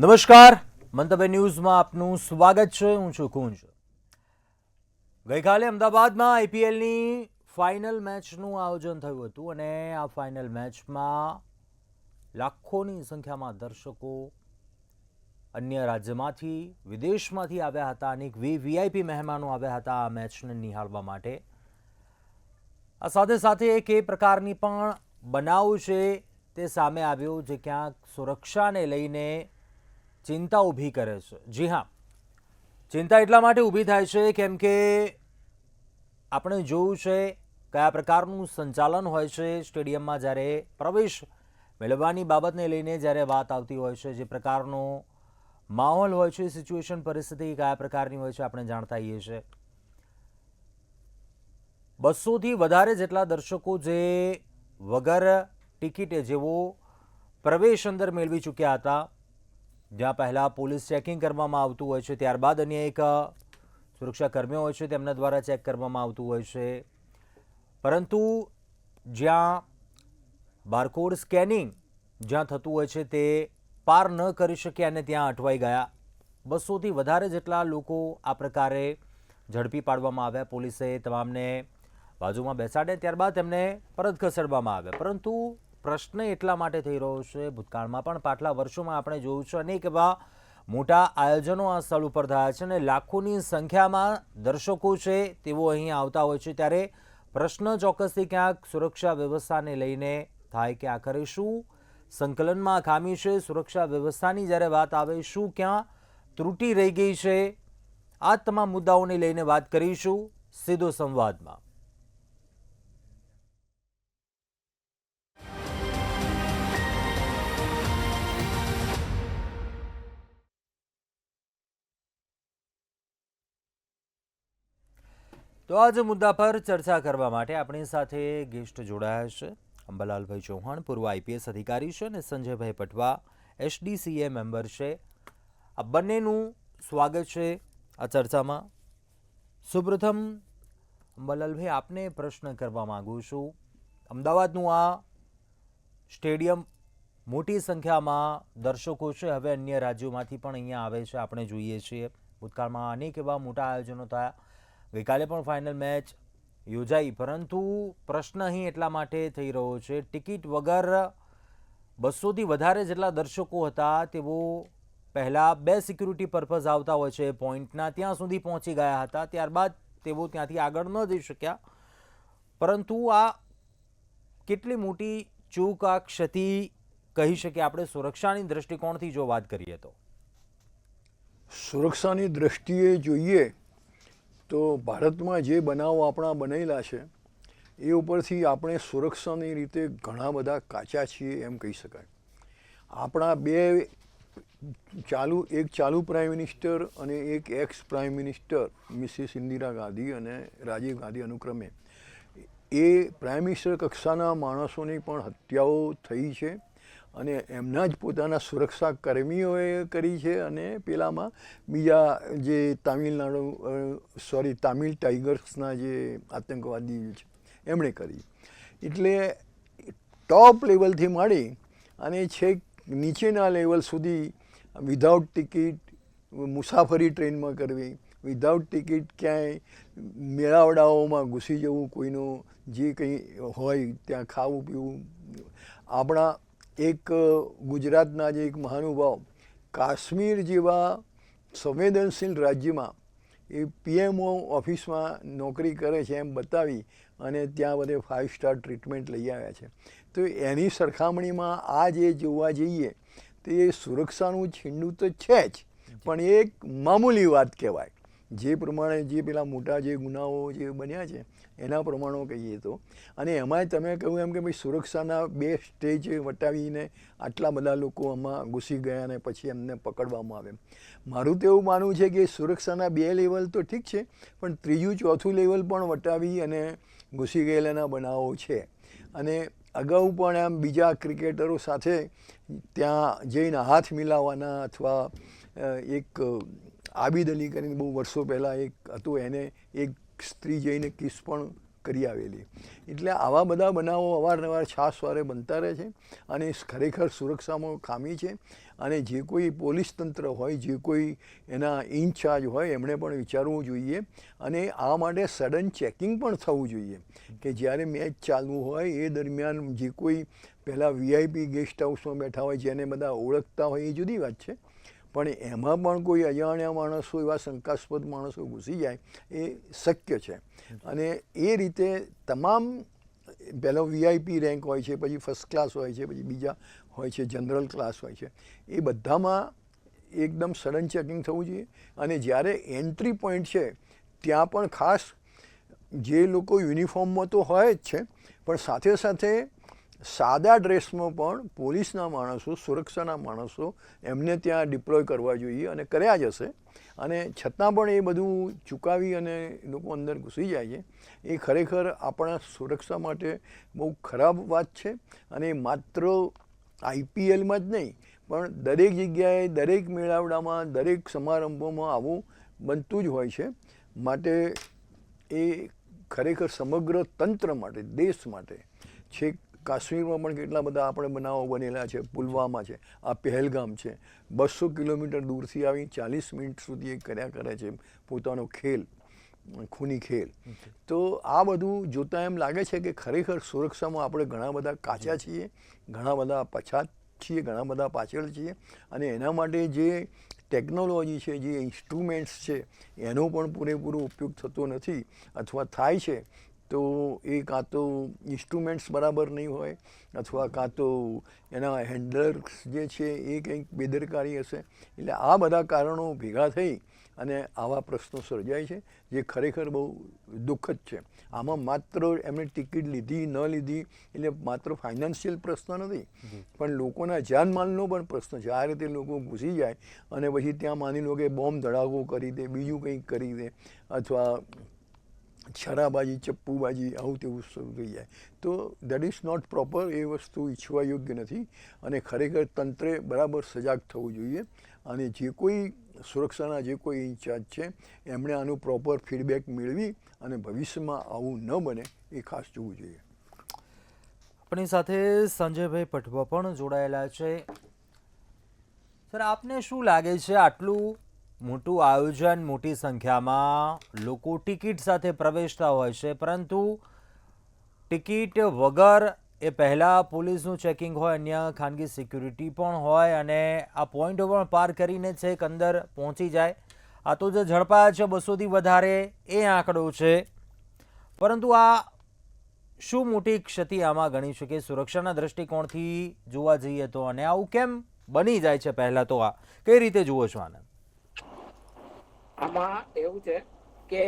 નમસ્કાર, મંતવ્ય ન્યૂઝમાં આપનું સ્વાગત છે. હું છું કુંજ. ગઈકાલે અમદાવાદમાં આઈપીએલની ફાઇનલ મેચનું આયોજન થયું હતું અને આ ફાઇનલ મેચમાં લાખોની સંખ્યામાં દર્શકો અન્ય રાજ્યમાંથી, વિદેશમાંથી આવ્યા હતા. અનેક વીઆઈપી મહેમાનો આવ્યા હતા આ મેચને નિહાળવા માટે. આ સાથે સાથે એક એ પ્રકારની પણ બનાવ છે તે સામે આવ્યો જે ક્યાંક સુરક્ષાને લઈને ચિંતા ઊભી કરે છે. જી હા, ચિંતા એટલા માટે ઊભી થાય છે કેમ કે આપણે જોયું છે કયા પ્રકારનું સંચાલન હોય છે સ્ટેડિયમમાં જ્યારે પ્રવેશ મેળવવાની બાબતને લઈને જ્યારે વાત આવતી હોય છે. જે પ્રકારનો માહોલ હોય છે, સિચ્યુએશન, પરિસ્થિતિ કયા પ્રકારની હોય છે આપણે જાણતા હોઈએ છીએ. 200થી વધારે જેટલા દર્શકો જે વગર ટિકિટે જેવો પ્રવેશ અંદર મેળવી ચૂક્યા હતા, જ્યાં પહેલાં પોલીસ ચેકિંગ કરવામાં આવતું હોય છે, ત્યારબાદ અન્ય એક સુરક્ષાકર્મીઓ હોય છે તેમના દ્વારા ચેક કરવામાં આવતું હોય છે. પરંતુ જ્યાં બારકોડ સ્કેનિંગ જ્યાં થતું હોય છે તે પાર ન કરી શક્યા અને ત્યાં અટવાઈ ગયા. 200થી વધારે જેટલા લોકો આ પ્રકારે ઝડપી પાડવામાં આવ્યા. પોલીસે તમામને બાજુમાં બેસાડ્યા, ત્યારબાદ તેમને પરત ખસેડવામાં આવ્યા. પરંતુ પ્રશ્ન એટલા માટે થઈ રહ્યો છે, ભૂતકાળમાં પણ પાછલા વર્ષોમાં આપણે જોયું છે અનેક એવા મોટા આયોજનો આ સ્થળ ઉપર થયા છે અને લાખોની સંખ્યામાં દર્શકો છે તેઓ અહીં આવતા હોય છે. ત્યારે પ્રશ્ન ચોક્કસથી ક્યાંક સુરક્ષા વ્યવસ્થાને લઈને થાય કે આખરે શું સંકલનમાં ખામી છે, સુરક્ષા વ્યવસ્થાની જ્યારે વાત આવે શું ક્યાં ત્રુટિ રહી ગઈ છે, આ તમામ મુદ્દાઓને લઈને વાત કરીશું સીધો સંવાદમાં. તો આ જ મુદ્દા પર ચર્ચા કરવા માટે આપણી સાથે ગેસ્ટ જોડાયા છે. અંબાલાલભાઈ ચૌહાણ પૂર્વ આઈપીએસ અધિકારી છે અને સંજયભાઈ પટવા એસડીસીએ મેમ્બર છે. આ બંનેનું સ્વાગત છે આ ચર્ચામાં. સૌપ્રથમ અંબાલાલભાઈ, આપને પ્રશ્ન કરવા માગું છું. અમદાવાદનું આ સ્ટેડિયમ મોટી સંખ્યામાં દર્શકો છે, હવે અન્ય રાજ્યોમાંથી પણ અહીંયા આવે છે, આપણે જોઈએ છીએ. ભૂતકાળમાં અનેક એવા મોટા આયોજનો થયા. ગઈકાલે પણ ફાઇનલ મેચ યોજાઈ, પરંતુ પ્રશ્ન અહીં એટલા માટે થઈ રહ્યો છે ટિકિટ વગર 200થી વધારે જેટલા દર્શકો હતા તેઓ પહેલાં 2 સિક્યુરિટી પર્પઝ આવતા હોય છે પોઈન્ટના, ત્યાં સુધી પહોંચી ગયા હતા. ત્યારબાદ તેઓ ત્યાંથી આગળ ન જઈ શક્યા. પરંતુ આ કેટલી મોટી ચૂક, આ ક્ષતિ કહી શકીએ આપણે સુરક્ષાની દૃષ્ટિકોણથી જો વાત કરીએ તો? સુરક્ષાની દૃષ્ટિએ જોઈએ તો ભારતમાં જે બનાવો આપણા બનેલા છે એ ઉપરથી આપણે સુરક્ષાની રીતે ઘણા બધા કાચા છીએ એમ કહી શકાય. આપણા એક ચાલુ પ્રાઇમ મિનિસ્ટર અને એક ex prime minister Mrs Indira Gandhi અને રાજીવ ગાંધી અનુક્રમે એ પ્રાઇમ મિનિસ્ટર કક્ષાના માણસોની પણ હત્યાઓ થઈ છે અને એમના જ પોતાના સુરક્ષા કર્મીઓએ કરી છે અને પેલામાં બીજા જે તામિલ ટાઈગર્સના જે આતંકવાદી છે એમણે કરી. એટલે ટોપ લેવલથી માંડી અને છેક નીચેના લેવલ સુધી વિધાઉટ ટિકિટ મુસાફરી ટ્રેનમાં કરવી, વિધાઉટ ટિકિટ ક્યાંય મેળાવડાઓમાં ઘૂસી જવું, કોઈનું જે કંઈ હોય ત્યાં ખાવું પીવું. આપણા એક ગુજરાતના જે એક મહાનુભાવ કાશ્મીર જેવા સંવેદનશીલ રાજ્યમાં એ પીએમઓ ઓફિસમાં નોકરી કરે છે એમ બતાવી અને ત્યાં બધે 5 સ્ટાર ટ્રીટમેન્ટ લઈ આવ્યા છે. તો એની સરખામણીમાં આ જે જોવા જઈએ તો એ સુરક્ષાનું છીંડું તો છે જ, પણ એ એક મામૂલી વાત કહેવાય. જે પ્રમાણે જે પેલા મોટા જે ગુનાઓ જે બન્યા છે એના પ્રમાણો કહીએ તો. અને એમાંય તમે કહ્યું એમ કે ભાઈ સુરક્ષાના 2 સ્ટેજ વટાવીને આટલા બધા લોકો આમાં ઘૂસી ગયા અને પછી એમને પકડવામાં આવે. મારું તો એવું માનવું છે કે સુરક્ષાના 2 લેવલ તો ઠીક છે, પણ 3જું 4થું લેવલ પણ વટાવી અને ઘૂસી ગયેલાના બનાવો છે. અને અગાઉ પણ આમ બીજા ક્રિકેટરો સાથે ત્યાં જઈને હાથ મિલાવવાના અથવા એક આબિદ અલી કરીને બહુ વર્ષો પહેલાં એક હતો, એને એક સ્ત્રી જઈને કિસ પણ કરી આવેલી. એટલે આવા બધા બનાવો અવારનવાર છાસવારે બનતા રહે છે અને ખરેખર સુરક્ષામાં ખામી છે. અને જે કોઈ પોલીસ તંત્ર હોય, જે કોઈ એના ઇન્ચાર્જ હોય, એમણે પણ વિચારવું જોઈએ અને આ માટે સડન ચેકિંગ પણ થવું જોઈએ કે જ્યારે મેચ ચાલવું હોય એ દરમિયાન જે કોઈ પહેલાં વીઆઈપી ગેસ્ટ હાઉસમાં બેઠા હોય, જેને બધા ઓળખતા હોય એ જુદી વાત છે, પણ એમાં પણ કોઈ અજાણ્યા માણસો, એવા શંકાસ્પદ માણસો ઘૂસી જાય એ શક્ય છે. અને એ રીતે તમામ પહેલો વીઆઈપી રેન્ક હોય છે, પછી ફર્સ્ટ ક્લાસ હોય છે, પછી બીજા હોય છે, જનરલ ક્લાસ હોય છે, એ બધામાં એકદમ સડન ચેકિંગ થવું જોઈએ. અને જ્યારે એન્ટ્રી પોઈન્ટ છે ત્યાં પણ ખાસ જે લોકો યુનિફોર્મમાં તો હોય જ છે, પણ સાથે સાથે સાદા ડ્રેસમાં પણ પોલીસના માણસો, સુરક્ષાના માણસો એમને ત્યાં ડિપ્લોય કરવા જોઈએ અને કર્યા જ હશે. અને છતાં પણ એ બધું ચૂકાવી અને લોકો અંદર ઘૂસી જાય છે, એ ખરેખર આપણા સુરક્ષા માટે બહુ ખરાબ વાત છે. અને માત્ર આઈપીએલમાં જ નહીં, પણ દરેક જગ્યાએ, દરેક મેળાવડામાં, દરેક સમારંભોમાં આવું બનતું જ હોય છે. માટે એ ખરેખર સમગ્ર તંત્ર માટે, દેશ માટે, છેક કાશ્મીરમાં પણ કેટલા બધા આપણે બનાવો બનેલા છે, પુલવામા છે, આ પહેલગામ છે, 200 કિલોમીટર દૂરથી આવી 40 મિનિટ સુધી એ કર્યા કરે છે પોતાનો ખેલ, ખૂની ખેલ. તો આ બધું જોતાં એમ લાગે છે કે ખરેખર સુરક્ષામાં આપણે ઘણા બધા કાચા છીએ, ઘણા બધા પછાત છીએ, ઘણા બધા પાછળ છીએ. અને એના માટે જે ટેકનોલોજી છે, જે ઇન્સ્ટ્રુમેન્ટ્સ છે, એનો પણ પૂરેપૂરો ઉપયોગ થતો નથી, અથવા થાય છે તો એ કાં તો ઇન્સ્ટ્રુમેન્ટ્સ બરાબર નહીં હોય, અથવા કાં તો એના હેન્ડલર્સ જે છે એ કંઈક બેદરકારી હશે. એટલે આ બધા કારણો ભેગા થઈ અને આવા પ્રશ્નો સર્જાય છે, જે ખરેખર બહુ દુઃખદ છે. આમાં માત્ર એમણે ટિકિટ લીધી ન લીધી એટલે માત્ર ફાઇનાન્શિયલ પ્રશ્ન નથી, પણ લોકોના જાનમાલનો પણ પ્રશ્ન છે. આ રીતે લોકો ઘૂસી જાય અને પછી ત્યાં માની લો કે બોમ્બ ધડાકો કરી દે, બીજું કંઈક કરી દે, અથવા છરાબાજી, ચપ્પુબાજી, આવું તેવું શરૂ થઈ જાય, તો દેટ ઇઝ નોટ પ્રોપર. એ વસ્તુ ઈચ્છવા યોગ્ય નથી અને ખરેખર તંત્રે બરાબર સજાગ થવું જોઈએ. અને જે કોઈ સુરક્ષાના જે કોઈ ઇન્ચાર્જ છે એમણે આનું પ્રોપર ફીડબેક મેળવી અને ભવિષ્યમાં આવું ન બને એ ખાસ જોવું જોઈએ. આપણી સાથે સંજયભાઈ પટવા પણ જોડાયેલા છે. સર, આપને શું લાગે છે, આટલું મોટું આયોજન, મોટી સંખ્યામાં લોકો ટિકિટ સાથે પ્રવેશતા હોય છે, પરંતુ ટિકિટ વગર એ પહેલાં પોલીસનું ચેકિંગ હોય, અન્ય ખાનગી સિક્યુરિટી પણ હોય, અને આ પોઈન્ટો પણ પાર કરીને છેક અંદર પહોંચી જાય. આ તો જે ઝડપાયા છે 200થી વધારે એ આંકડો છે, પરંતુ આ શું મોટી ક્ષતિ આમાં ગણી શકે સુરક્ષાના દૃષ્ટિકોણથી જોવા જઈએ તો? અને આવું કેમ બની જાય છે? પહેલાં તો આ કઈ રીતે જુઓ છો આને? આમાં એવું છે કે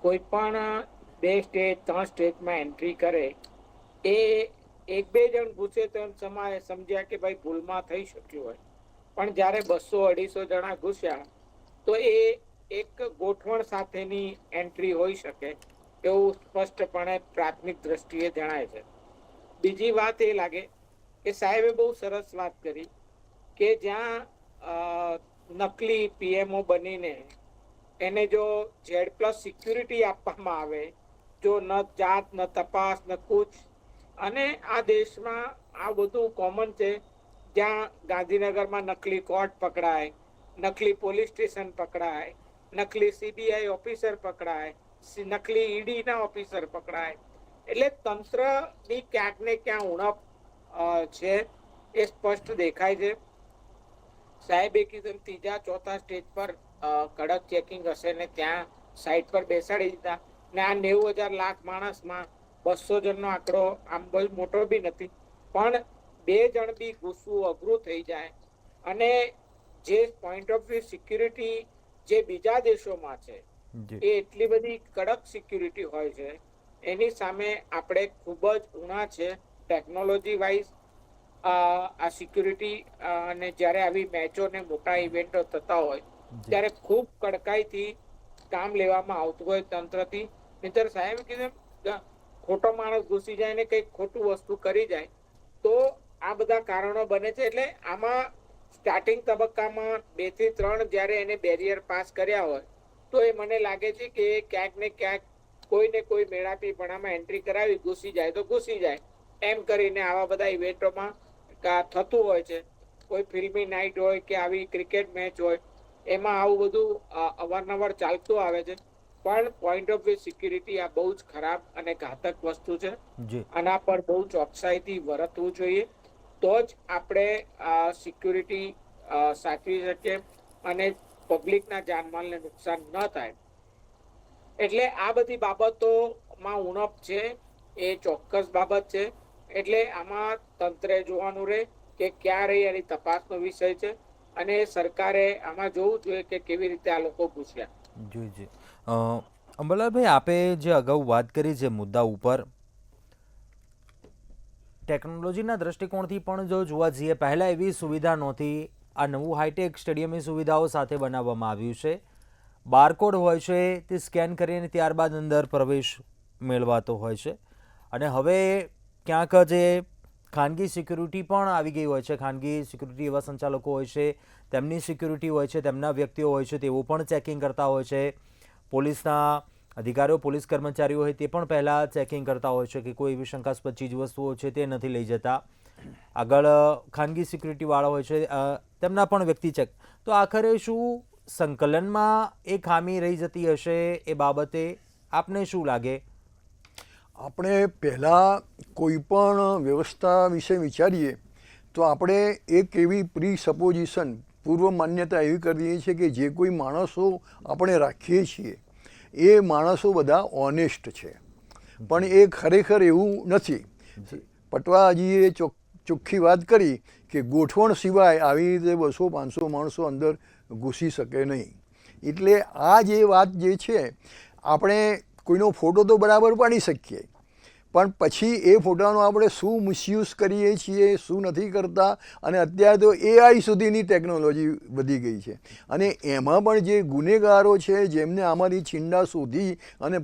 કોઈ પણ 2 સ્ટેજ 3 સ્ટેજમાં એન્ટ્રી કરે એ 1-2 જણ ઘૂસે તો એમ સમજ્યા કે ભાઈ ભૂલમાં થઈ શક્યું હોય, પણ જ્યારે 200-250 જણા ઘૂસ્યા તો એ એક ગોઠવણ સાથેની એન્ટ્રી હોઈ શકે એવું સ્પષ્ટપણે પ્રાથમિક દ્રષ્ટિએ જણાય છે. બીજી વાત એ લાગે કે સાહેબે બહુ સરસ વાત કરી કે જ્યાં નકલી પીએમઓ બનીને એને જો Z+ સિક્યુરિટી આપવામાં આવે, જો ન જાત ન તપાસ ન કુછ, અને આ દેશમાં આ બધું કોમન છે. જ્યાં ગાંધીનગરમાં નકલી કોર્ટ પકડાય, નકલી પોલીસ સ્ટેશન પકડાય, નકલી CBI ઓફિસર પકડાય, નકલી ઈડીના ઓફિસર પકડાય. એટલે તંત્રની ક્યાંક ને ક્યાં ઉણપ છે એ સ્પષ્ટ દેખાય છે. સાહેબે કીધું 3-4 સ્ટેજ પર કડક ચેકિંગ હશે ને ત્યાં સાઈડ પર બેસાડી દીધા ને આ 90,000 લાખ માણસમાં 200 જણનો આંકડો આમ બહુ મોટો બી નથી, પણ 2 જણ બી ઘૂસવું અઘરું થઈ જાય. અને જે પોઈન્ટ ઓફ વ્યૂ સિક્યુરિટી જે બીજા દેશોમાં છે એ એટલી બધી કડક સિક્યુરિટી હોય છે, એની સામે આપણે ખૂબ જ ઊણા છે ટેકનોલોજી વાઇઝ. આ સિક્યુરિટી અને જ્યારે આવી મેચો ને મોટા ઇવેન્ટો થતા હોય ત્યારે ખૂબ કડકાઈથી કામ લેવામાં આવતું હોય તંત્રથી. નહીંતર સાહેબ કીધું ખોટો માણસ ઘૂસી જાય ને કંઈક ખોટું વસ્તુ કરી જાય તો આ બધા કારણો બને છે. એટલે આમાં સ્ટાર્ટિંગ તબક્કામાં 2 થી 3 જ્યારે એને બેરિયર પાસ કર્યા હોય તો એ મને લાગે છે કે ક્યાંક ને ક્યાંક કોઈને કોઈ મેળાપીપણામાં એન્ટ્રી કરાવી ઘૂસી જાય તો ઘૂસી જાય, એમ કરીને આવા બધા ઇવેન્ટોમાં થતું હોય છે. કોઈ ફિલ્મી નાઇટ હોય કે આવી ક્રિકેટ મેચ હોય, એમાં આવું બધું અવારનવાર ચાલતું આવે છે. પણ પોઈન્ટ ઓફ વ્યૂ સિક્યુરિટી આ બહુ જ ખરાબ અને ઘાતક વસ્તુ છે. જી આના પર બહુ ચોકસાઈથી વર્તવું જોઈએ, તો જ આપણે સિક્યુરિટી સાચવી શકીએ અને પબ્લિકના જાનમાલને નુકસાન ન થાય. એટલે આ બધી બાબતોમાં ઉણપ છે, એ ચોક્કસ બાબત છે. એટલે આમાં તંત્રે જોવાનું રહે કે ક્યાં રહી એની તપાસનો વિષય છે, અને સરકારે આમાં જોવું જોઈએ કે કેવી રીતે આ લોકો ઘૂસ્યા. જી જી અંબરલાલભાઈ, આપે જે અગાઉ વાત કરી છે મુદ્દા ઉપર, ટેકનોલોજીના દૃષ્ટિકોણથી પણ જો જોવા જઈએ, પહેલાં એવી સુવિધા નહોતી. આ નવું હાઈટેક સ્ટેડિયમની સુવિધાઓ સાથે બનાવવામાં આવ્યું છે. બારકોડ હોય છે, તે સ્કેન કરીને ત્યારબાદ અંદર પ્રવેશ મેળવાતો હોય છે. અને હવે ક્યાંક જે ખાનગી સિક્યુરિટી પણ આવી ગઈ હોય છે, ખાનગી સિક્યુરિટી એવા સંચાલકો હોય છે, તેમની સિક્યુરિટી હોય છે, તેમના વ્યક્તિઓ હોય છે, તેઓ પણ ચેકિંગ કરતા હોય છે. પોલીસના અધિકારીઓ, પોલીસ કર્મચારીઓ હોય તે પણ પહેલાં ચેકિંગ કરતા હોય છે કે કોઈ એવી શંકાસ્પદ ચીજવસ્તુઓ છે તે નથી લઈ જતા. આગળ ખાનગી સિક્યુરિટીવાળા હોય છે, તેમના પણ વ્યક્તિ ચેક. તો આખરે શું સંકલનમાં એ ખામી રહી જતી હશે? એ બાબતે આપને શું લાગે? આપણે પહેલાં કોઈ પણ વ્યવસ્થા વિશે વિચારીએ તો આપણે એક એવી પ્રી સપોઝિશન, પૂર્વ માન્યતા એવી કરી દઈએ છીએ કે જે કોઈ માણસો આપણે રાખીએ છીએ એ માણસો બધા ઓનેસ્ટ છે, પણ એ ખરેખર એવું નથી. પટવાજીએ ચોખ્ખી વાત કરી કે ગોઠવણ સિવાય આવી રીતે 200-500 માણસો અંદર ઘૂસી શકે નહીં. એટલે આ જે વાત જે છે, આપણે કોઈનો ફોટો તો બરાબર પાડી શકીએ, પણ પછી એ ફોટાનો આપણે શું મિસયુઝ કરીએ છીએ, શું નથી કરતા. અને અત્યારે તો AI સુધીની ટેકનોલોજી વધી ગઈ છે, અને એમાં પણ જે ગુનેગારો છે, જેમને આમાંથી છીંડા શોધી અને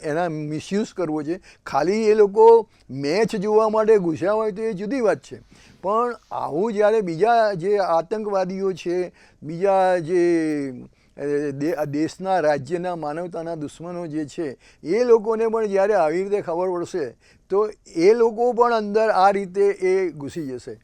એના મિસયુઝ કરવો છે, ખાલી એ લોકો મેચ જોવા માટે ઘૂસ્યા હોય તો એ જુદી વાત છે. પણ આવું જ્યારે બીજા જે આતંકવાદીઓ છે, બીજા જે દેશના, રાજ્યના, માનવતાના દુશ્મનો જે છે, એ લોકોને પણ જ્યારે આવી રીતે ખબર પડશે તો એ લોકો પણ અંદર આ રીતે એ ઘૂસી જશે.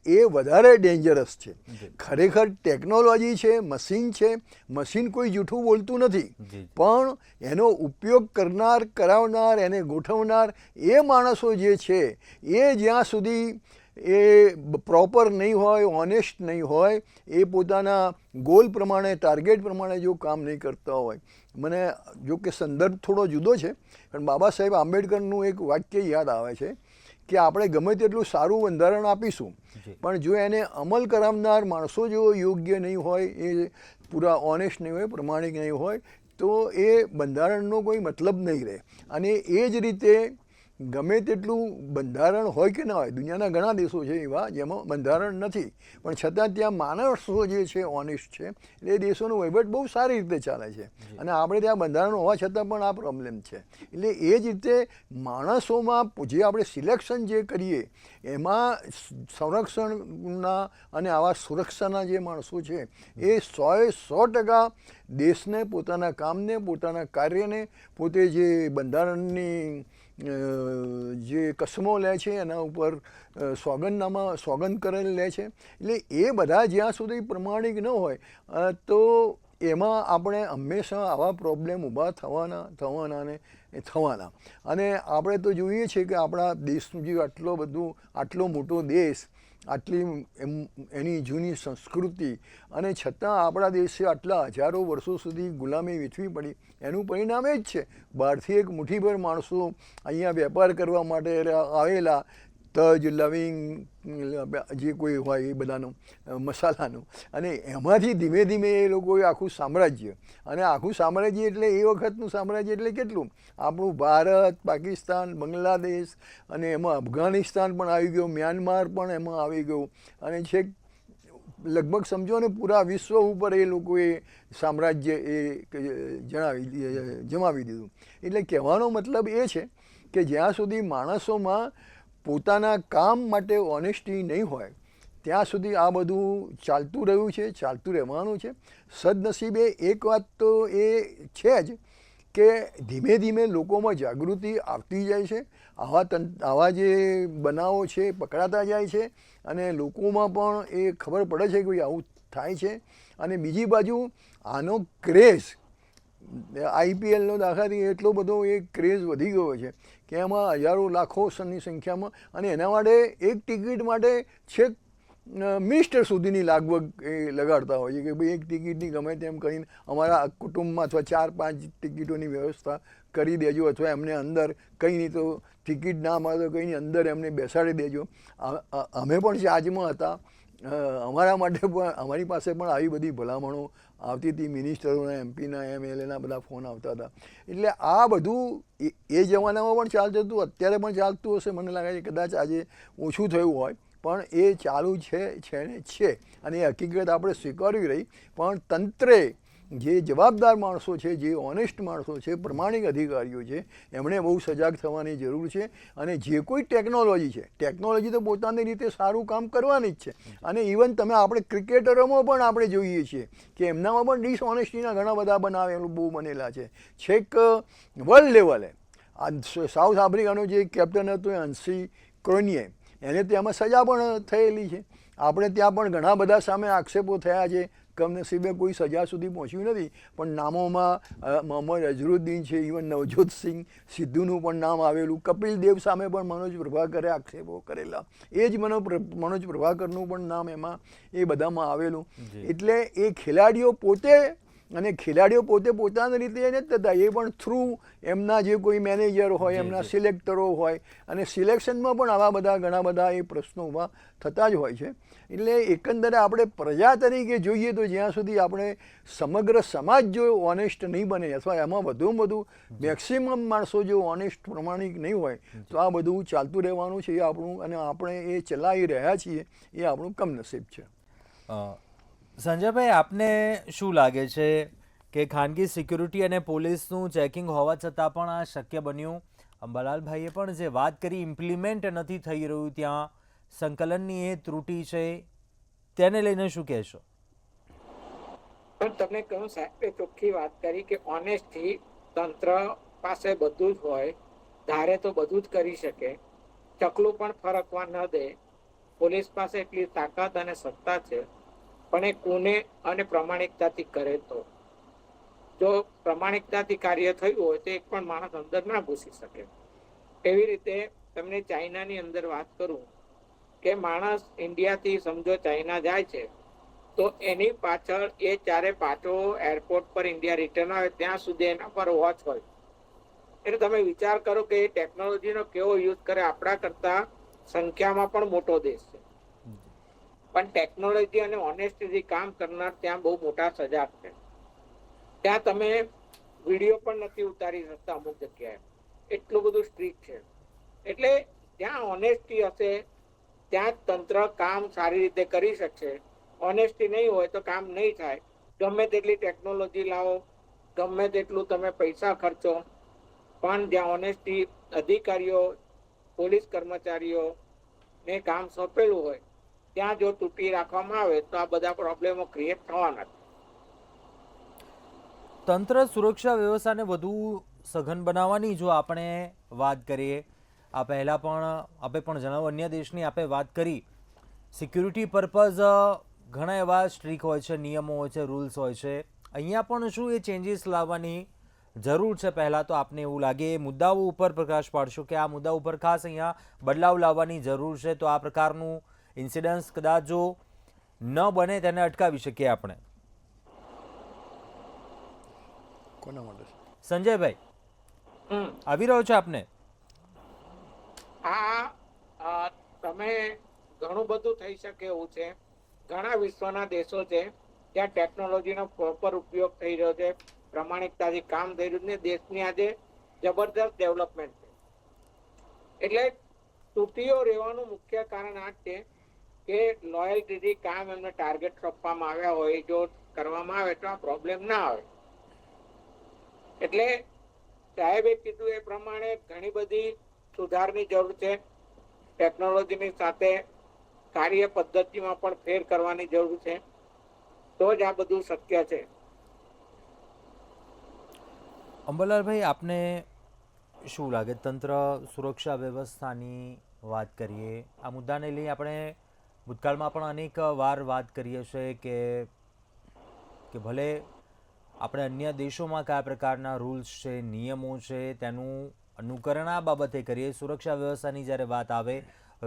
એ વધારે ડેન્જરસ છે. ખરેખર ટેકનોલોજી છે, મશીન છે, મશીન કોઈ જૂઠું બોલતું નથી, પણ એનો ઉપયોગ કરનાર, કરાવનાર, એને ગોઠવનાર એ માણસો જે છે, એ જ્યાં સુધી એ પ્રોપર નહીં હોય, ઓનેસ્ટ નહીં હોય, એ પોતાના ગોલ પ્રમાણે, ટાર્ગેટ પ્રમાણે જો કામ નહીં કરતા હોય. મને જો કે સંદર્ભ થોડો જુદો છે, પણ બાબા સાહેબ આંબેડકરનું એક વાક્ય યાદ આવે છે કે આપણે ગમે તેટલું સારું બંધારણ આપીશું, પણ જો એને અમલ કરાવનાર માણસો જો યોગ્ય નહીં હોય, એ પૂરા ઓનેસ્ટ નહીં હોય, પ્રમાણિક નહીં હોય, તો એ બંધારણનો કોઈ મતલબ નહીં રહે. અને એ જ રીતે ગમે તેટલું બંધારણ હોય કે ના હોય, દુનિયાના ઘણા દેશો છે એવા જેમાં બંધારણ નથી, પણ છતાં ત્યાં માણસો જે છે ઓનેસ્ટ છે, એટલે એ દેશોનો વહીવટ બહુ સારી રીતે ચાલે છે. અને આપણે ત્યાં બંધારણ હોવા છતાં પણ આ પ્રોબ્લેમ છે. એટલે એ જ રીતે માણસોમાં જે આપણે સિલેક્શન જે કરીએ એમાં સંરક્ષણના અને આવા સુરક્ષાના જે માણસો છે, એ 100% દેશને, પોતાના કામને, પોતાના કાર્યને, પોતે જે બંધારણની જે કસમો લે છે એના ઉપર સોગંદ કરેલ લે છે. એટલે એ બધા જ્યાં સુધી પ્રમાણિક ન હોય તો એમાં આપણે હંમેશા આવા પ્રોબ્લેમ ઊભા થવાના. અને આપણે તો જોઈએ છીએ કે આપણા દેશનું જે આટલો મોટો દેશ, આટલી એની જૂની સંસ્કૃતિ, અને છતાં આપણા દેશે આટલા હજારો વર્ષો સુધી ગુલામી વેઠવી પડી, એનું પરિણામ એ જ છે. બહારથી એક મુઠ્ઠીભર માણસો અહીંયા વેપાર કરવા માટે આવેલા, તજ, લવિંગ, જે કોઈ હોય એ બધાનું મસાલાનું, અને એમાંથી ધીમે ધીમે એ લોકોએ આખું સામ્રાજ્ય, અને આખું સામ્રાજ્ય એટલે એ વખતનું સામ્રાજ્ય એટલે કેટલું, આપણું ભારત, પાકિસ્તાન, બાંગ્લાદેશ, અને એમાં અફઘાનિસ્તાન પણ આવી ગયો, મ્યાનમાર પણ એમાં આવી ગયું, અને છેક લગભગ સમજો ને પૂરા વિશ્વ ઉપર એ લોકોએ સામ્રાજ્ય એ જમાવી દીધું. એટલે કહેવાનો મતલબ એ છે કે જ્યાં સુધી માણસોમાં પોતાના કામ માટે ઓનેસ્ટી નહીં હોય ત્યાં સુધી આ બધું ચાલતું રહ્યું છે, ચાલતું રહેવાનું છે. સદનસીબે એક વાત તો એ છે જ કે ધીમે ધીમે લોકોમાં જાગૃતિ આવતી જાય છે, આવા જે બનાવો છે પકડાતા જાય છે અને લોકોમાં પણ એ ખબર પડે છે કે ભાઈ આવું થાય છે. અને બીજી બાજુ આનો ક્રેઝ IPLનો દાખલાથી એટલો બધો એ ક્રેઝ વધી ગયો છે કે એમાં હજારો લાખોની સંખ્યામાં, અને એના માટે એક ટિકિટ માટે છેક મિનિસ્ટર સુધીની લાગવગ એ લગાડતા હોય છે કે ભાઈ એક ટિકિટની ગમે તેમ કરીને અમારા કુટુંબમાં અથવા 4-5 ટિકિટોની વ્યવસ્થા કરી દેજો, અથવા એમને અંદર કંઈ નહીં તો ટિકિટ ના મળે તો કંઈની અંદર એમને બેસાડી દેજો. અમે પણ ચાર્જમાં હતા, અમારા માટે પણ અમારી પાસે પણ આવી બધી ભલામણો આવતી હતી, મિનિસ્ટરોના MPના MLAના બધા ફોન આવતા હતા. એટલે આ બધું એ જમાનામાં પણ ચાલતું હતું, અત્યારે પણ ચાલતું હશે. મને લાગે છે કદાચ આજે ઓછું થયું હોય, પણ એ ચાલુ છે ને છે, અને એ હકીકત આપણે સ્વીકારવી રહી. પણ તંત્રે જે જવાબદાર માણસો છે, જે ઓનેસ્ટ માણસો છે, પ્રમાણિક અધિકારીઓ છે, એમણે બહુ સજાગ થવાની જરૂર છે. અને જે કોઈ ટેકનોલોજી છે, ટેકનોલોજી તો પોતાની રીતે સારું કામ કરવાની જ છે. અને ઇવન તમે આપણે ક્રિકેટરોમાં પણ આપણે જોઈએ છીએ કે એમનામાં પણ ડિસઓનેસ્ટીના ઘણા બધા બનાવેલું બહુ બનેલા છે. છેક વર્લ્ડ લેવલે સાઉથ આફ્રિકાનો જે કેપ્ટન હતો હંસી ક્રોનિયે, એને ત્યાંમાં સજા પણ થયેલી છે. આપણે ત્યાં પણ ઘણા બધા સામે આક્ષેપો થયા છે, કમનસીબે કોઈ સજા સુધી પહોંચ્યું નથી. પણ નામોમાં મોહમ્મદ અઝરુદ્દીન છે, ઇવન નવજોત સિંહ સિદ્ધુનું પણ નામ આવેલું, કપિલ દેવ સામે પણ મનોજ પ્રભાકરે આક્ષેપો કરેલા, એ જ મનોજ પ્રભાકરનું પણ નામ એમાં એ બધામાં આવેલું. એટલે એ ખેલાડીઓ પોતે પોતાની રીતે એ નથી થતા, એ પણ થ્રુ એમના જે કોઈ મેનેજર હોય, એમના સિલેક્ટરો હોય, અને સિલેક્શનમાં પણ આવા બધા ઘણા બધા એ પ્રશ્નો ઊભા થતા જ હોય છે. એટલે એકંદરે આપણે પ્રજા તરીકે જોઈએ તો જ્યાં સુધી આપણે સમગ્ર સમાજ જો ઓનેસ્ટ નહીં બને, અથવા એમાં વધુમાં વધુ મેક્સિમમ માણસો જો ઓનેસ્ટ પ્રમાણિક નહીં હોય, તો આ બધું ચાલતું રહેવાનું છે. એ આપણું, અને આપણે એ ચલાવી રહ્યા છીએ, એ આપણું કમનસીબ છે. સંજયભાઈ, આપને શું લાગે છે કે ખાનગી સિક્યુરિટી અને પોલીસનું ચેકિંગ હોવા છતાં પણ આ શક્ય બન્યું? અંબાલાલભાઈએ પણ જે વાત કરી, ઇમ્પ્લિમેન્ટ નથી થઈ રહ્યું, ત્યાં સંકલનની એ ત્રુટિ છે, તેને લઈને શું કહેશો? પણ તમને કહ્યું સાહેબે ચોખ્ખી વાત કરી કે ઓનેસ્ટલી તંત્ર પાસે બધું જ હોય, ધારે તો બધું જ કરી શકે, ચકલું પણ ફરકવા ન દે. પોલીસ પાસે એટલી તાકાત અને સત્તા છે, પણ એ કોને અને પ્રમાણિકતાથી કરે તો. જો પ્રમાણિકતાથી કાર્ય થયું હોય તો એક પણ માણસ અંદર ના ઘૂસી શકે. એવી રીતે તમને ચાઇનાની અંદર વાત કરું કે માણસ ઇન્ડિયાથી સમજો ચાઇના જાય છે, તો એની પાછળ એ ચારે પાછો એરપોર્ટ પર ઇન્ડિયા રિટર્ન આવે ત્યાં સુધી એના પર વોચ હોય. એટલે તમે વિચાર કરો કે એ ટેકનોલોજીનો કેવો યુઝ કરે. આપણા કરતા સંખ્યામાં પણ મોટો દેશ છે, પણ ટેકનોલોજી અને ઓનેસ્ટીથી કામ કરનાર ત્યાં બહુ મોટા સજાગ છે. ત્યાં તમે વિડીયો પણ નથી ઉતારી શકતા અમુક જગ્યાએ, એટલું બધું સ્ટ્રિક્ટ છે. એટલે ત્યાં ઓનેસ્ટી હશે ત્યાં જ તંત્ર કામ સારી રીતે કરી શકશે. ઓનેસ્ટી નહીં હોય તો કામ નહીં થાય. ગમે તેટલી ટેકનોલોજી લાવો, ગમે તેટલું તમે પૈસા ખર્ચો, પણ જ્યાં ઓનેસ્ટી અધિકારીઓ, પોલીસ કર્મચારીઓ ને કામ સોંપેલું હોય, ત્યાં જો તૂટી રાખવામાં આવે તો આ બધા પ્રોબ્લેમો ક્રિએટ થવાના. તંત્ર સુરક્ષા વ્યવસ્થાને વધુ સઘન બનાવવાની જો આપણે વાત કરીએ, આ પહેલાં પણ આપણે પણ જણાવ્યું, અન્ય દેશની આપણે વાત કરી, સિક્યુરિટી પર્પઝ ઘણા એવા સ્ટ્રિક્ટ હોય છે, નિયમો હોય છે, રૂલ્સ હોય છે. અહીંયા પણ શું એ ચેન્જીસ લાવવાની જરૂર છે? પહેલાં તો આપને એવું લાગે એ મુદ્દાઓ ઉપર પ્રકાશ પાડશો કે આ મુદ્દા ઉપર ખાસ અહીંયા બદલાવ લાવવાની જરૂર છે, તો આ પ્રકારનું ઇન્સિડન્ટ્સ કદાચ જો ન બને તેને અટકાવી શકીએ આપણે. કોના માટે? સંજયભાઈ, આવી રહ્યો છે આપને? આ તમે ઘણું બધું થઈ શકે એવું છે. ઘણા વિશ્વના દેશો છે ત્યાં ટેકનોલોજીનો પ્રોપર ઉપયોગ થઈ રહ્યો છે, પ્રમાણિકતાથી કામ થઈ રહ્યું છે. દેશની આજે જબરદસ્ત ડેવલપમેન્ટ છે. એટલે તૂટીઓ રહેવાનું મુખ્ય કારણ આ છે કે લોયલ્ટીથી કામ એમને ટાર્ગેટ સોંપવામાં આવ્યા હોય, જો કરવામાં આવે તો આ પ્રોબ્લેમ ના આવે. એટલે સાહેબે કીધું એ પ્રમાણે ઘણી બધી સુધારની જરૂર છે. ટેકનોલોજીની સાથે કાર્ય પદ્ધતિમાં પણ ફેર કરવાની જરૂર છે, તો જ આ બધું શક્ય છે. અંબરલાલભાઈ, આપને શું લાગે, તંત્ર સુરક્ષા વ્યવસ્થાની વાત કરીએ, આ મુદ્દાને લઈ આપણે ભૂતકાળમાં પણ અનેક વાર વાત કરીએ છીએ કે ભલે આપણે અન્ય દેશોમાં કયા પ્રકારના રૂલ્સ છે, નિયમો છે, તેનું અનુકરણ આ બાબતે કરીએ. સુરક્ષા વ્યવસ્થાની જ્યારે વાત આવે,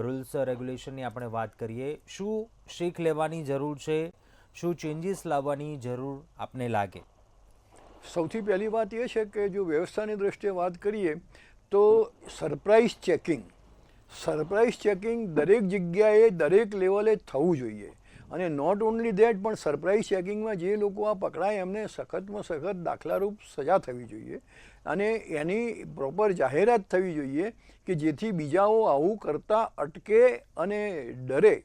રૂલ્સ રેગ્યુલેશનની આપણે વાત કરીએ, શું શીખ લેવાની જરૂર છે, શું ચેન્જીસ લાવવાની જરૂર આપને લાગે? સૌથી પહેલી વાત એ છે કે જો વ્યવસ્થાની દૃષ્ટિએ વાત કરીએ તો સરપ્રાઇઝ ચેકિંગ દરેક જગ્યાએ દરેક લેવલે થવું જોઈએ. અને નોટ ઓનલી ધેટ, પણ સરપ્રાઇઝ ચેકિંગમાં જે લોકો આ પકડાય એમને સખતમાં સખત દાખલારૂપ સજા થવી જોઈએ અને એની પ્રોપર જાહેરાત થવી જોઈએ કે જેથી બીજાઓ આવું કરતા અટકે અને ડરે.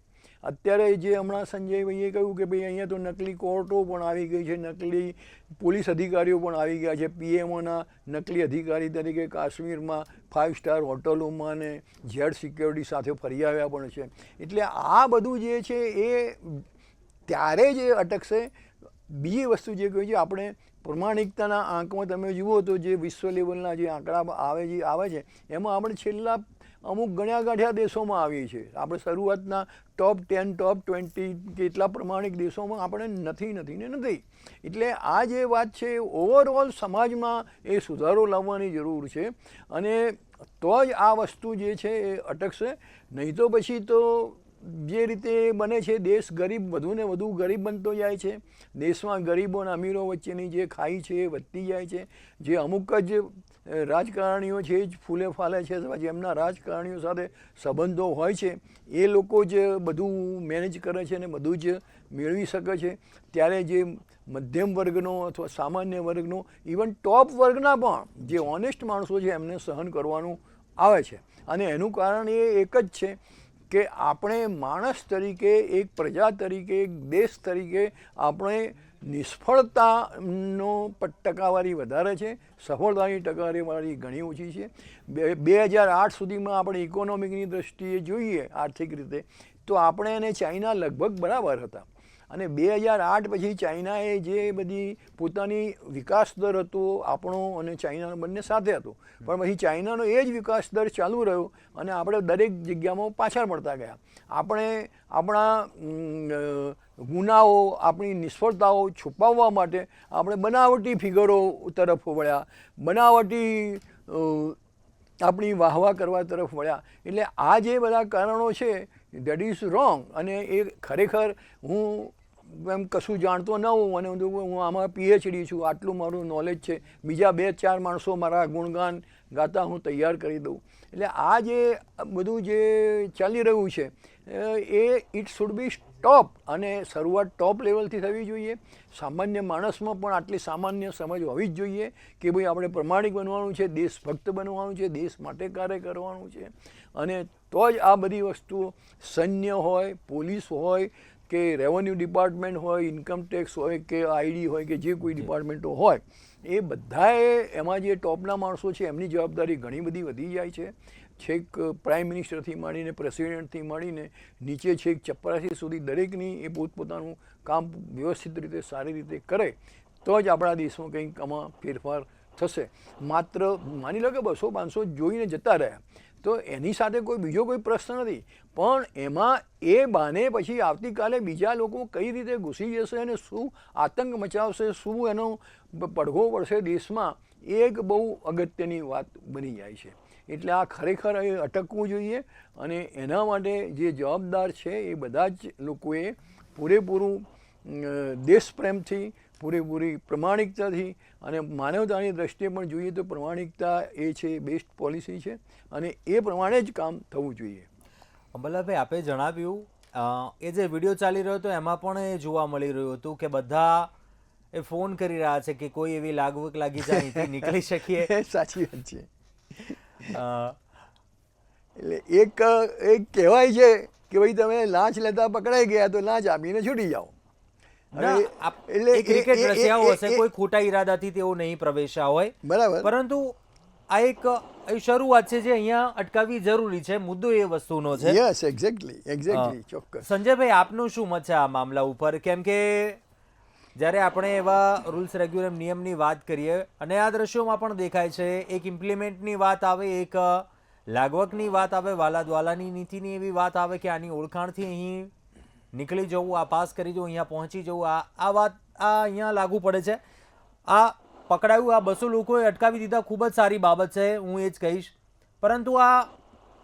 અત્યારે જે હમણાં સંજયભાઈએ કહ્યું કે ભાઈ અહીંયા તો નકલી કોર્ટો પણ આવી ગઈ છે, નકલી પોલીસ અધિકારીઓ પણ આવી ગયા છે, પીએમઓના નકલી અધિકારી તરીકે કાશ્મીરમાં 5 સ્ટાર હોટલોમાં ને જેડ સિક્યોરિટી સાથે ફરી આવ્યા પણ છે. એટલે આ બધું જે છે એ ત્યારે જ અટકશે. બીજી વસ્તુ જે કહ્યું છે, આપણે પ્રમાણિકતાના આંકમાં તમે જુઓ તો જે વિશ્વ લેવલના જે આંકડા આવે છે એમાં આપણે છેલ્લા અમુક ગણ્યા ગાંઠ્યા દેશોમાં આવીએ છીએ. આપણે શરૂઆતના ટોપ 10 ટોપ 20 કેટલા પ્રમાણિક દેશોમાં આપણે નથી. એટલે આ જે વાત છે ઓવરઓલ સમાજમાં એ સુધારો લાવવાની જરૂર છે અને તો જ આ વસ્તુ જે છે એ અટકશે. નહીં તો પછી તો જે રીતે બને છે દેશ વધુ ને વધુ ગરીબ બનતો જાય છે. દેશમાં ગરીબો અને અમીરો વચ્ચેની જે ખાઈ છે એ વધતી જાય છે. જે અમુક જ રાજકારણીઓ છે જ ફૂલે ફાલે છે, જેમના રાજકારણીઓ સાથે સંબંધો હોય છે એ લોકો જ બધું મેનેજ કરે છે અને બધું જ મેળવી શકે છે. ત્યારે જે મધ્યમ વર્ગનો અથવા સામાન્ય વર્ગનો, ઇવન ટોપ વર્ગના પણ જે ઓનેસ્ટ માણસો છે એમને સહન કરવાનું આવે છે. અને એનું કારણ એ એક જ છે કે આપણે માણસ તરીકે, એક પ્રજા તરીકે, એક દેશ તરીકે આપણે નિષ્ફળતાનો ટકાવારી વધારે છે, સફળતાની ટકાવારી ઘણી ઓછી છે. 2008 સુધીમાં આપણે ઇકોનોમિકની દ્રષ્ટિએ જોઈએ આર્થિક રીતે તો આપણે અને ચાઇના લગભગ બરાબર હતા. અને 2008 પછી ચાઇનાએ જે બધી પોતાની વિકાસ દર હતો આપણો અને ચાઇનાનો બંને સાથે હતો, પણ પછી ચાઇનાનો એ જ વિકાસ દર ચાલુ રહ્યો અને આપણે દરેક જગ્યામાં પાછળ પડતા ગયા. આપણે આપણા ગુનાઓ, આપણી નિષ્ફળતાઓ છુપાવવા માટે આપણે બનાવટી ફિગરો તરફ વળ્યા, બનાવટી આપણી વાહવા કરવા તરફ વળ્યા. એટલે આ જે બધા કારણો છે દેટ ઇઝ રોંગ. અને એ ખરેખર હું એમ કશું જાણતો ન હોઉં અને હું આમાં પીએચડી છું, આટલું મારું નોલેજ છે, બીજા 2-4 માણસો મારા ગુણગાન ગાતા હું તૈયાર કરી દઉં. એટલે આ જે બધું જે ચાલી રહ્યું છે એ ઇટ શુડ બી સ્ટોપ. અને શરૂઆત ટોપ લેવલથી થવી જોઈએ. સામાન્ય માણસમાં પણ આટલી સામાન્ય સમજ હોવી જ જોઈએ કે ભાઈ આપણે પ્રમાણિક બનવાનું છે, દેશભક્ત બનવાનું છે, દેશ માટે કાર્ય કરવાનું છે. અને તો જ આ બધી વસ્તુઓ, સૈન્ય હોય, પોલીસ હોય કે રેવન્યુ ડિપાર્ટમેન્ટ હોય, ઇન્કમ ટેક્સ હોય કે આઈડી હોય કે જે કોઈ ડિપાર્ટમેન્ટો હોય, એ બધાએ એમાં જે ટોપના માણસો છે એમની જવાબદારી ઘણી બધી વધી જાય છે. છેક પ્રાઇમ મિનિસ્ટરથી માંડીને પ્રેસિડેન્ટથી માંડીને નીચે છેક ચપરાસી સુધી દરેકની એ પોતપોતાનું કામ વ્યવસ્થિત રીતે સારી રીતે કરે તો જ આપણા દેશમાં કંઈક આમાં ફેરફાર થશે. માત્ર માની લો કે 200-500 જોઈને જતા રહ્યા તો એની સાથે બીજો કોઈ પ્રશ્ન નથી, પણ એમાં એ બાને પછી આવતીકાલે બીજા લોકો કઈ રીતે ઘૂસી જશે અને શું આતંક મચાવશે, શું એનો પડઘો પડશે દેશમાં, એ એક બહુ અગત્યની વાત બની જાય છે. એટલે આ ખરેખર એ અટકવું જોઈએ અને એના માટે જે જવાબદાર છે એ બધા જ લોકોએ પૂરેપૂરું દેશપ્રેમથી, પૂરેપૂરી પ્રમાણિકતાથી અને માનવતાની દ્રષ્ટિએ પણ જોઈએ તો પ્રમાણિકતા એ છે બેસ્ટ પોલિસી છે અને એ પ્રમાણે જ કામ થવું જોઈએ. અંબરલાલભાઈ, આપે જણાવ્યું એ જે વિડીયો ચાલી રહ્યો હતો એમાં પણ એ જોવા મળી રહ્યું હતું કે બધા એ ફોન કરી રહ્યા છે કે કોઈ એવી લાગવક લાગી જાય અહીંથી નીકળી શકીએ. સાચી વાત છે. એટલે એક કહેવાય છે કે ભાઈ તમે લાંચ લેતા પકડાઈ ગયા તો લાંચ આપીને છૂટી જાઓ. ક્રિકેટ રચ્યા હશે, કોઈ ખોટા ઈરાદાથી તેઓ નહીં પ્રવેશ્યા હોય, બરાબર, પરંતુ આ એક શરૂઆત છે જે અહીંયા અટકાવવી જરૂરી છે. મુદ્દો એ વસ્તુનો છે. યસ, એક્ઝેક્ટલી, ચોક્કસ. સંજયભાઈ, આપનું શું મત છે આ મામલા ઉપર? કેમ કે જ્યારે આપણે એવા રૂલ્સ રેગ્યુલર નિયમની વાત કરીએ અને આ દ્રશ્યોમાં પણ દેખાય છે, એક ઇમ્પ્લિમેન્ટની વાત આવે, એક લાગવકની વાત આવે, વાલાદવાલાની નીતિની એવી વાત આવે કે આની ઓળખાણથી અહીં નીકળી જવું, આ પાસ કરી જવું, અહીંયા પહોંચી જવું, આ વાત આ અહીંયા લાગુ પડે છે. આ પકડાયું, આ 200 લોકોએ અટકાવી દીધા, ખૂબ જ સારી બાબત છે, હું એ જ કહીશ. પરંતુ આ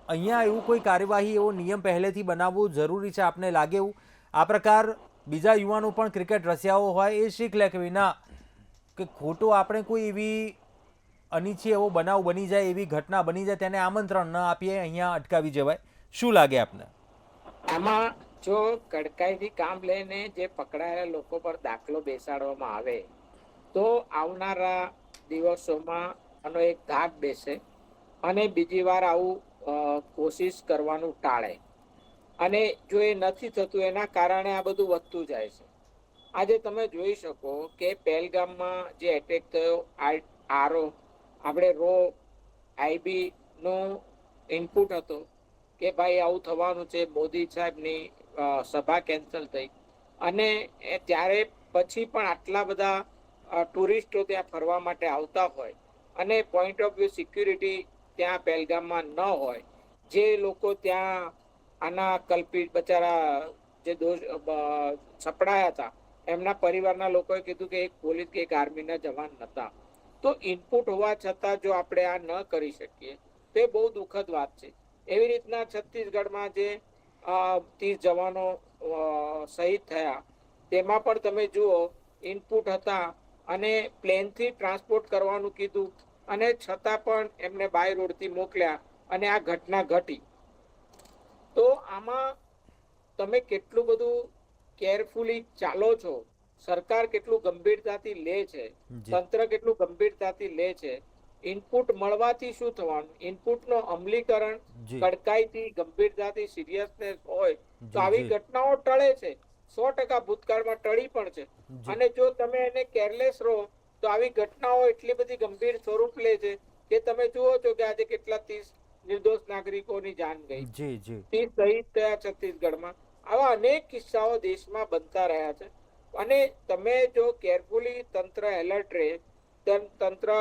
અહીંયા એવું કોઈ કાર્યવાહી, એવો નિયમ પહેલેથી બનાવવો જરૂરી છે આપને લાગે એવું? આ પ્રકાર બીજા યુવાનો પણ ક્રિકેટ રસિયાઓ હોય એ શીખ લે કે વિના કે ખોટું આપણે કોઈ એવી અનિચ્છીય એવો બનાવ બની જાય, એવી ઘટના બની જાય, તેને આમંત્રણ ન આપીએ, અહીંયા અટકાવી જવાય. શું લાગે આપને? આમાં જો કડકાઈથી કામ લઈને જે પકડાયેલા લોકો પર દાખલો બેસાડવામાં આવે તો આવનારા દિવસોમાં આનો એક ધાક બેસે અને બીજી વાર આવું કોશિશ કરવાનું ટાળે. અને જો એ નથી થતું એના કારણે આ બધું વધતું જાય છે. આજે તમે જોઈ શકો કે પહેલગામમાં જે એટેક થયો, આરઓ આપણે રો આઈબી નો ઇનપુટ હતો કે ભાઈ આવું થવાનું છે, મોદી સાહેબની સભા કેન્સલ થઈ અને ત્યારે પછી પણ આટલા બધા ટુરિસ્ટો ત્યાં ફરવા માટે આવતા હોય અને પોઈન્ટ ઓફ વ્યૂ સિક્યુરિટી ત્યાં પહેલગામમાં ન હોય, જે લોકો ત્યાં આના કલ્પિત બચારા જે સપડાયા હતા એમના પરિવારના લોકોએ કીધું કે એક પોલીસ કે એક આર્મીના જવાન નહોતા. તો ઇનપુટ હોવા છતાં જો આપણે આ ન કરી શકીએ તો એ બહુ દુઃખદ વાત છે. એવી રીતના છત્તીસગઢમાં જે 30 જવાનો શહીદ થયા તેમાં પણ તમે જુઓ ઇનપુટ હતા અને પ્લેનથી ટ્રાન્સપોર્ટ કરવાનું કીધું અને છતાં પણ એમને બાય રોડથી મોકલ્યા અને આ ઘટના ઘટી. તો આમાં તમે કેટલું બધું કેરફુલી ચાલો છો, સરકાર કેટલું ગંભીરતાથી લે છે, તંત્ર કેટલું ગંભીરતાથી લે છે. ઇનપુટ મળવાથી શું થવાનું? ઇનપુટનો અમલીકરણ કડકાઈથી, ગંભીરતાથી, સિરિયસનેસ હોય તો આવી ઘટનાઓ ટળે છે. 100% ભૂતકાળમાં ટળી પણ છે. અને જો તમે એને કેરલેસ રહો તો આવી ઘટનાઓ એટલી બધી ગંભીર સ્વરૂપ લે છે કે તમે જુઓ છો કે આજે કેટલા 30 નિર્દોષ નાગરિકોની જાન ગઈ, 30 શહીદ થયા છત્તીસગઢમાં. આવા અનેક કિસ્સાઓ દેશમાં બનતા રહ્યા છે. અને તમે જો કેરફુલી તંત્ર એલર્ટ રહે, તંત્ર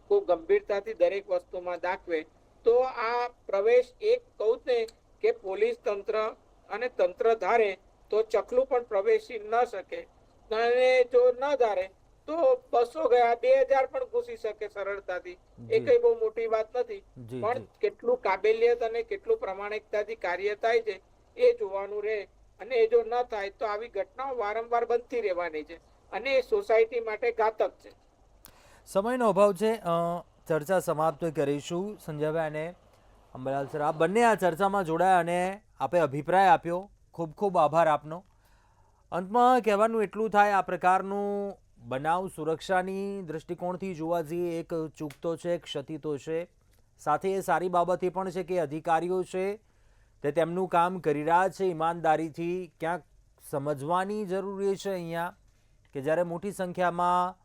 ખૂબ ગંભીરતાથી દરેક વસ્તુમાં દાખવે તો આ પ્રવેશ, એક કહું ને કે પોલીસ તંત્ર અને તંત્ર ધારે તો ચકલું પણ પ્રવેશી ન શકે, અને જો ન ધારે તો 200 ગયા 2000 પણ ઘૂસી શકે સરળતાથી. એ કઈ બહુ મોટી વાત નથી. પણ કેટલું કાબેલિયત અને કેટલું પ્રામાણિકતાથી કાર્ય થાય છે એ જોવાનું રહે. અને એ જો ન થાય તો આવી ઘટનાઓ વારંવાર બનતી રહેવાની છે અને એ સોસાયટી માટે ઘાતક છે. સમયનો અભાવ છે, ચર્ચા સમાપ્ત કરીશું. સંજયભાઈ અને અંબાલાલ સર, આપ બંને આ ચર્ચામાં જોડાયા અને આપે અભિપ્રાય આપ્યો. ખૂબ ખૂબ આભાર આપનો. અંતમાં કહેવાનું એટલું થાય, આ પ્રકારનું બનાવ સુરક્ષાની દૃષ્ટિકોણથી જોવા જઈએ એક ચૂક તો છે, ક્ષતિ તો છે. સાથે એ સારી બાબત એ પણ છે કે અધિકારીઓ છે તે તેમનું કામ કરી રહ્યા છે ઈમાનદારીથી. ક્યાંક સમજવાની જરૂરી છે અહીંયા કે જ્યારે મોટી સંખ્યામાં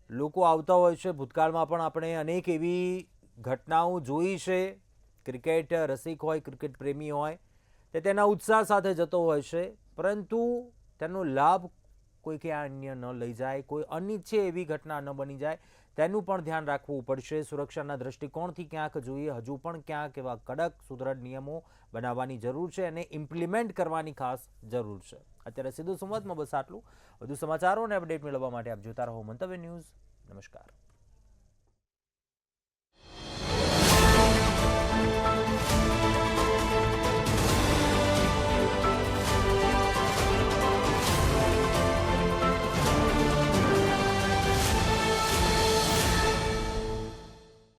લોકો આવતા હોય છે, ભૂતકાળમાં પણ આપણે અનેક એવી ઘટનાઓ જોઈ છે. ક્રિકેટ રસિક હોય, ક્રિકેટ પ્રેમી હોય, તે તેના ઉત્સાહ સાથે જતો હોય છે, પરંતુ તેનો લાભ કોઈ કે અન્ય ન લઈ જાય, કોઈ અનિચ્છે એવી ઘટના ન બની જાય, તેનું પણ ધ્યાન રાખવું પડશે. સુરક્ષાના દૃષ્ટિકોણથી ક્યાંક જોઈએ, હજુ પણ ક્યાંક એવા કડક સુદૃઢ નિયમો બનાવવાની જરૂર છે અને ઇમ્પ્લિમેન્ટ કરવાની ખાસ જરૂર છે. અત્યારે સીધું સંવાદમાં બસ આટલું. વધુ સમાચારો અને અપડેટ મેળવવા માટે આપ જોતા રહો મંતવ્ય ન્યૂઝ. નમસ્કાર.